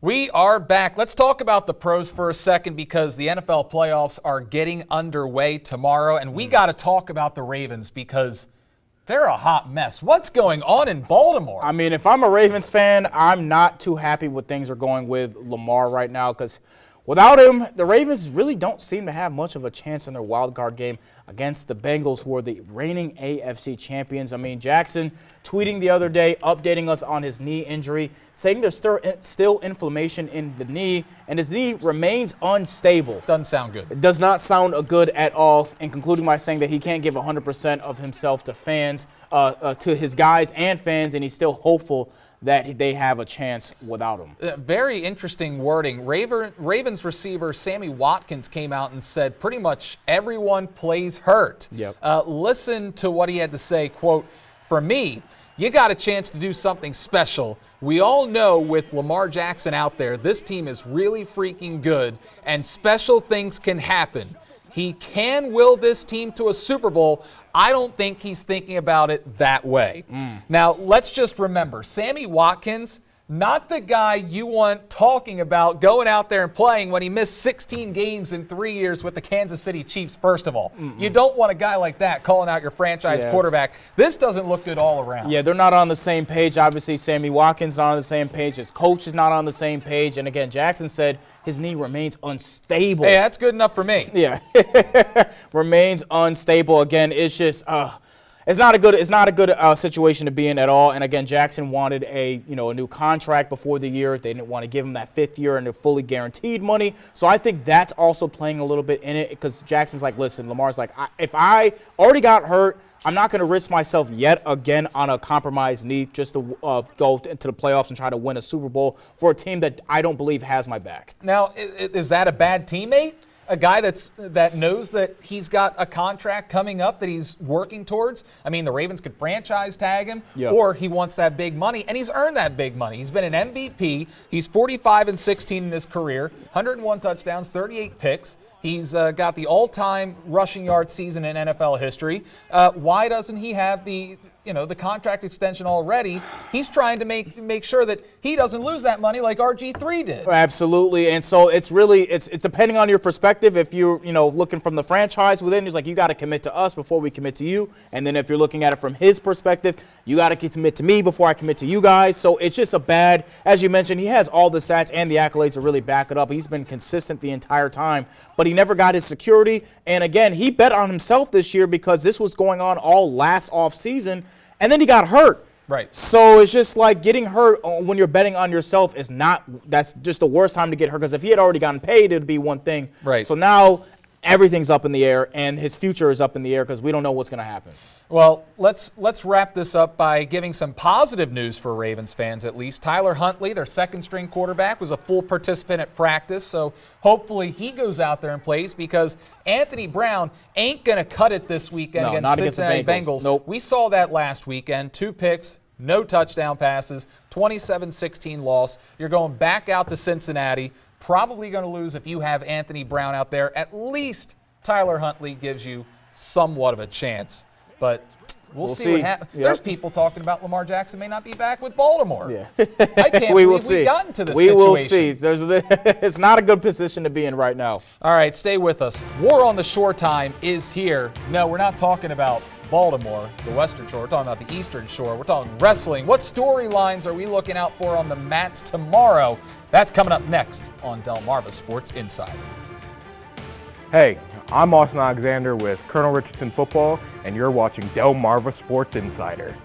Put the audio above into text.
We are back. Let's talk about the pros for a second because the NFL playoffs are getting underway tomorrow, and we got to talk about the Ravens because they're a hot mess. What's going on in Baltimore? I mean, if I'm a Ravens fan, I'm not too happy with things are going with Lamar right now because without him, the Ravens really don't seem to have much of a chance in their wild card game against the Bengals, who are the reigning AFC champions. I mean, Jackson tweeting the other day, updating us on his knee injury, saying there's still inflammation in the knee, and his knee remains unstable. Doesn't sound good. It does not sound good at all, and concluding by saying that he can't give 100% of himself to fans, to his guys and fans, and he's still hopeful that they have a chance without him. Very interesting wording. Ravens receiver Sammy Watkins came out and said pretty much everyone plays hurt. Yep. Listen to what he had to say, quote, "For me, you got a chance to do something special. We all know with Lamar Jackson out there, this team is really freaking good, and special things can happen. He can will this team to a Super Bowl. I don't think he's thinking about it that way." Now, let's just remember, Sammy Watkins, not the guy you want talking about going out there and playing when he missed 16 games in 3 years with the Kansas City Chiefs, first of all. You don't want a guy like that calling out your franchise quarterback. This doesn't look good all around. Yeah, they're not on the same page. Obviously, Sammy Watkins not on the same page. His coach is not on the same page. And again, Jackson said his knee remains unstable. Hey, that's good enough for me. Yeah, remains unstable. Again, it's just it's not a good situation to be in at all. And again, Jackson wanted a new contract before the year. They didn't want to give him that 5th year and the fully guaranteed money. So I think that's also playing a little bit in it because Jackson's like, listen, Lamar's like, if I already got hurt, I'm not going to risk myself yet again on a compromised knee just to go into the playoffs and try to win a Super Bowl for a team that I don't believe has my back. Now, is that a bad teammate? A guy that knows that he's got a contract coming up that he's working towards? I mean, the Ravens could franchise tag him, or he wants that big money, and he's earned that big money. He's been an MVP. He's 45-16 in his career, 101 touchdowns, 38 picks. He's got the all-time rushing yard season in NFL history. Why doesn't he have the contract extension already? He's trying to make sure that he doesn't lose that money like RG3 did. Absolutely. And so it's depending on your perspective. If you're, looking from the franchise within, he's like, you got to commit to us before we commit to you. And then if you're looking at it from his perspective, you got to commit to me before I commit to you guys. So it's just as you mentioned, he has all the stats and the accolades to really back it up. He's been consistent the entire time, but he never got his security. And again, he bet on himself this year because this was going on all last offseason. And then he got hurt. Right. So it's just like getting hurt when you're betting on yourself that's just the worst time to get hurt because if he had already gotten paid, it'd be one thing. Right. So now everything's up in the air and his future is up in the air because we don't know what's going to happen. Well, let's wrap this up by giving some positive news for Ravens fans at least. Tyler Huntley, their second-string quarterback, was a full participant at practice, so hopefully he goes out there and plays because Anthony Brown ain't going to cut it this weekend against Cincinnati Bengals. Nope. We saw that last weekend, 2 picks, no touchdown passes, 27-16 loss. You're going back out to Cincinnati, probably going to lose if you have Anthony Brown out there. At least Tyler Huntley gives you somewhat of a chance. But we'll see what happens. Yep. There's people talking about Lamar Jackson may not be back with Baltimore. Yeah. I can't believe we've gotten to this situation. We will see. It's not a good position to be in right now. All right, stay with us. War on the Shore time is here. No, we're not talking about Baltimore, the Western Shore. We're talking about the Eastern Shore. We're talking wrestling. What storylines are we looking out for on the mats tomorrow? That's coming up next on Delmarva Sports Insider. Hey, I'm Austin Alexander with Colonel Richardson Football, and you're watching Delmarva Sports Insider.